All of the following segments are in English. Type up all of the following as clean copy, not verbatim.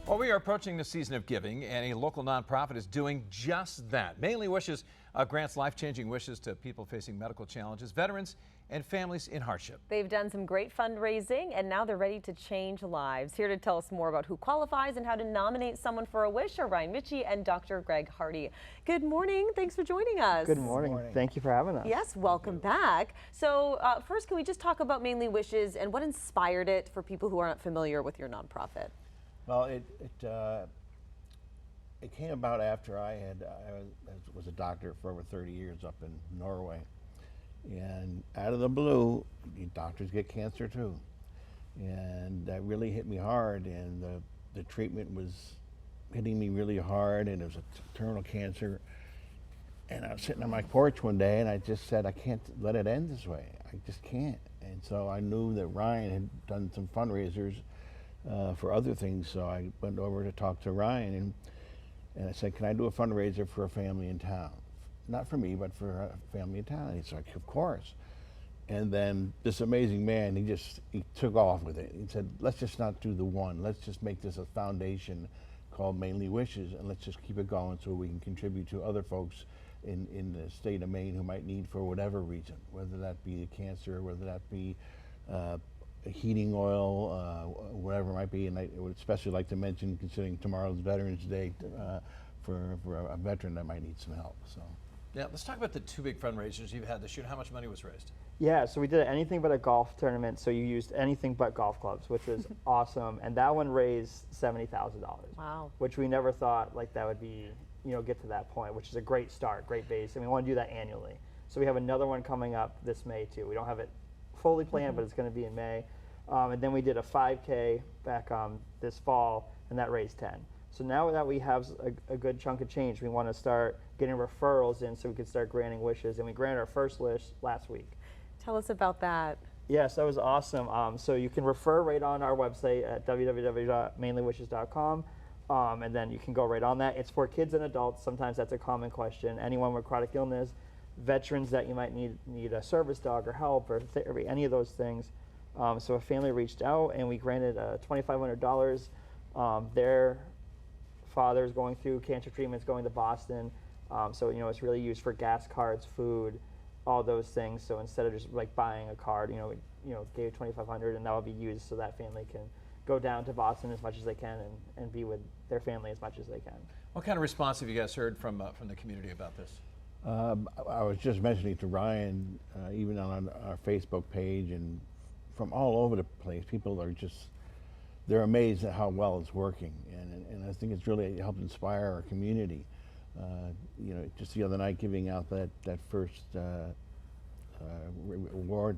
Well, we are approaching the season of giving, and a local nonprofit is doing just that. Mainely Wishes grants life-changing wishes to people facing medical challenges, veterans, and families in hardship. They've done some great fundraising, and now they're ready to change lives. Here to tell us more about who qualifies and how to nominate someone for a wish are Ryan Mitchie and Dr. Greg Hardy. Good morning. Thanks for joining us. Good morning. Thank you for having us. Yes, welcome back. So first, can we just talk about Mainely Wishes and what inspired it for people who aren't familiar with your nonprofit? Well, it came about after I was a doctor for over 30 years up in Norway, and out of the blue, doctors get cancer too, and that really hit me hard. And the treatment was hitting me really hard, and it was a terminal cancer. And I was sitting on my porch one day, and I just said, I can't let it end this way. I just can't. And so I knew that Ryan had done some fundraisers for other things, so I went over to talk to Ryan, and I said, can I do a fundraiser for a family in town? Not for me, but for a family in town. And he's like, of course. And then this amazing man, he took off with it. He said, let's just not do the one. Let's just make this a foundation called Mainly Wishes, and let's just keep it going so we can contribute to other folks in the state of Maine who might need for whatever reason, whether that be cancer, whether that be heating oil, whatever it might be. And I would especially like to mention, considering tomorrow's Veterans Day, for a veteran that might need some help. So. Yeah, let's talk about the two big fundraisers you've had this year. How much money was raised? Yeah, so we did anything but a golf tournament, so you used anything but golf clubs, which was awesome. And that one raised $70,000. Wow. Which we never thought that would be, get to that point, which is a great start, great base. And we want to do that annually. So we have another one coming up this May too. We don't have it fully planned, but it's going to be in May. And then we did a 5K back this fall, and that raised 10. So now that we have a good chunk of change, we want to start getting referrals in so we can start granting wishes. And we granted our first wish last week. Tell us about that. Yes, that was awesome. So you can refer right on our website at www.mainlywishes.com. And then you can go right on that. It's for kids and adults. Sometimes that's a common question. Anyone with chronic illness, veterans that you might need a service dog or help or therapy, any of those things. So a family reached out, and we granted $2,500. Their father's going through cancer treatments, going to Boston. So it's really used for gas cards, food, all those things. So instead of just buying a card, we gave $2,500, and that will be used so that family can go down to Boston as much as they can and be with their family as much as they can. What kind of response have you guys heard from the community about this? I was just mentioning to Ryan, even on our Facebook page and from all over the place, people are they're amazed at how well it's working, and I think it's really helped inspire our community. Just the other night, giving out that first reward,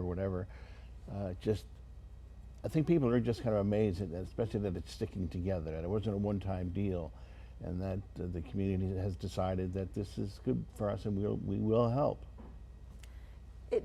whatever. I think people are just kind of amazed at that, especially that it's sticking together, that it wasn't a one-time deal, and that the community has decided that this is good for us, and we will help.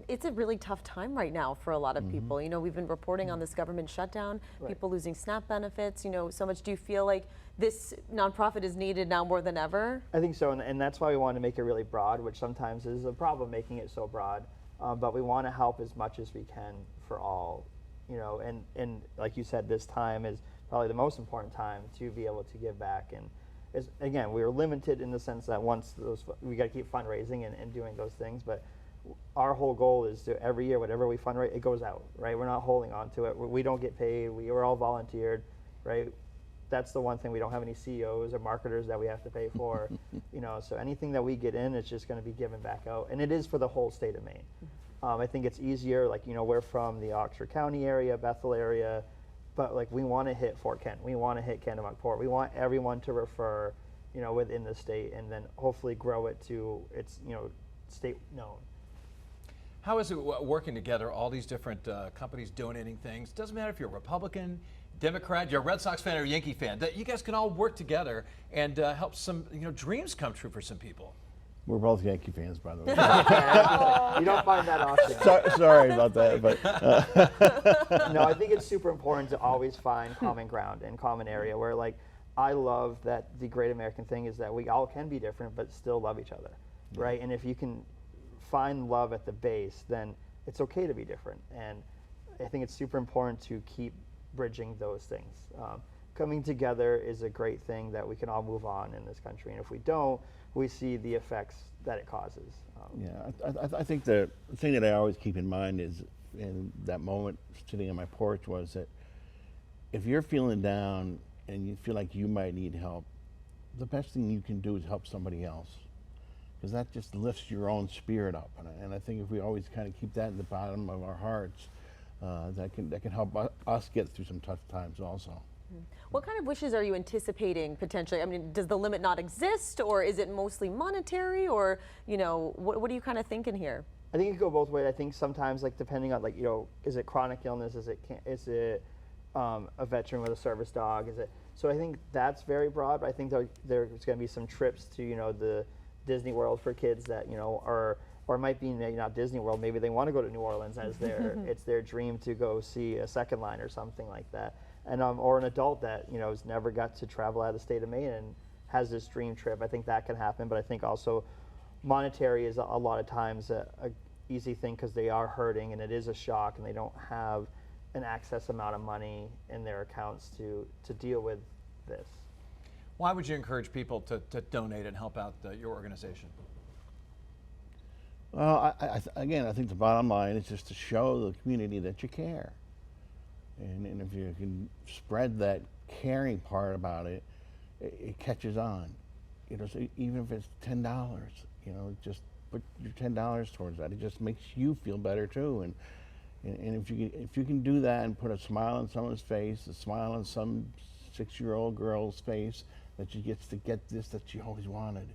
It's a really tough time right now for a lot of people. We've been reporting on this government shutdown, people losing SNAP benefits, so much. Do you feel like this nonprofit is needed now more than ever? I think so, and that's why we want to make it really broad, which sometimes is a problem making it so broad. But we want to help as much as we can for all, and like you said, this time is probably the most important time to be able to give back. And again, we were limited in the sense that once we got to keep fundraising and doing those things, but our whole goal is to every year, whatever we fundraise, it goes out, right? We're not holding on to it. We don't get paid. We're all volunteered, right? That's the one thing. We don't have any CEOs or marketers that we have to pay for, so anything that we get in is just going to be given back out. And it is for the whole state of Maine. I think it's easier, we're from the Oxford County area, Bethel area, but we want to hit Fort Kent. We want to hit Kennebunkport. We want everyone to refer, within the state, and then hopefully grow it to its, state known. How is it working together, all these different companies donating things? Doesn't matter if you're a Republican, Democrat, you're a Red Sox fan or a Yankee fan, that you guys can all work together and help some dreams come true for some people. We're both Yankee fans, by the way. You don't find that often. Sorry about that, but no, I think it's super important to always find common ground and common area where I love that the great American thing is that we all can be different but still love each other, right? And if you can find love at the base, then it's okay to be different. And I think it's super important to keep bridging those things. coming together is a great thing that we can all move on in this country. And if we don't, we see the effects that it causes. Yeah, I think the thing that I always keep in mind is, in that moment sitting on my porch, was that if you're feeling down and you feel like you might need help, the best thing you can do is help somebody else, because that just lifts your own spirit up. And I think if we always kind of keep that in the bottom of our hearts, that can help us get through some tough times also. What kind of wishes are you anticipating potentially? I mean, does the limit not exist, or is it mostly monetary, or, you know, what are you kind of thinking here? I think it could go both ways. I think sometimes, like, depending on, like, you know, is it chronic illness? Is it a veteran with a service dog? Is it? So I think that's very broad. But I think there's going to be some trips to, you know, the Disney World for kids that, you know, or it might be maybe not Disney World. Maybe they want to go to New Orleans as it's their dream to go see a second line or something like that. And or an adult that, you know, has never got to travel out of the state of Maine and has this dream trip. I think that can happen. But I think also monetary is a lot of times a easy thing, because they are hurting and it is a shock and they don't have an excess amount of money in their accounts to deal with this. Why would you encourage people to donate and help out your organization? Well, again, I think the bottom line is just to show the community that you care. And if you can spread that caring part about it, it catches on. You know, so even if it's $10, you know, just put your $10 towards that. It just makes you feel better too. And if you can do that and put a smile on someone's face, a smile on some 6-year-old girl's face that she gets to get this that she always wanted,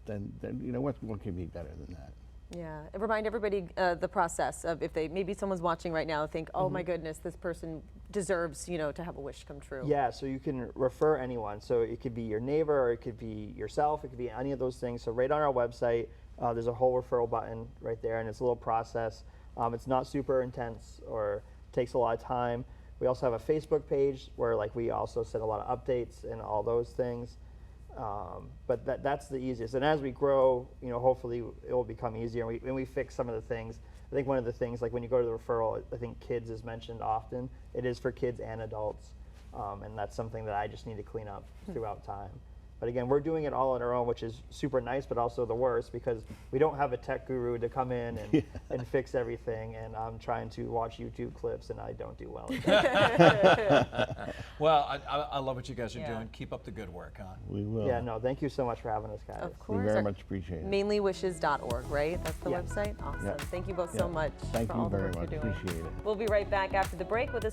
then you know what can be better than that? Yeah, and remind everybody the process of, if maybe someone's watching right now, think, oh my goodness, this person deserves, you know, to have a wish come true. Yeah, so you can refer anyone. So it could be your neighbor, or it could be yourself, it could be any of those things. So right on our website, there's a whole referral button right there, and it's a little process. It's not super intense or takes a lot of time. We also have a Facebook page where, like, we also send a lot of updates and all those things. But that's the easiest. And as we grow, you know, hopefully it will become easier. And we fix some of the things. I think one of the things, like when you go to the referral, I think kids is mentioned often. It is for kids and adults. And that's something that I just need to clean up throughout time. But again, we're doing it all on our own, which is super nice, but also the worst, because we don't have a tech guru to come in and fix everything. And I'm trying to watch YouTube clips, and I don't do well at that. Well, I love what you guys are doing. Keep up the good work, huh? We will. Yeah, no, thank you so much for having us, guys. Of course. We very much appreciate it. MainelyWishes.org, right? That's the Yeah. website? Awesome. Yeah. Thank you both Yeah. so much Thank for you all the very work much. you're doing. Appreciate it. We'll be right back after the break with a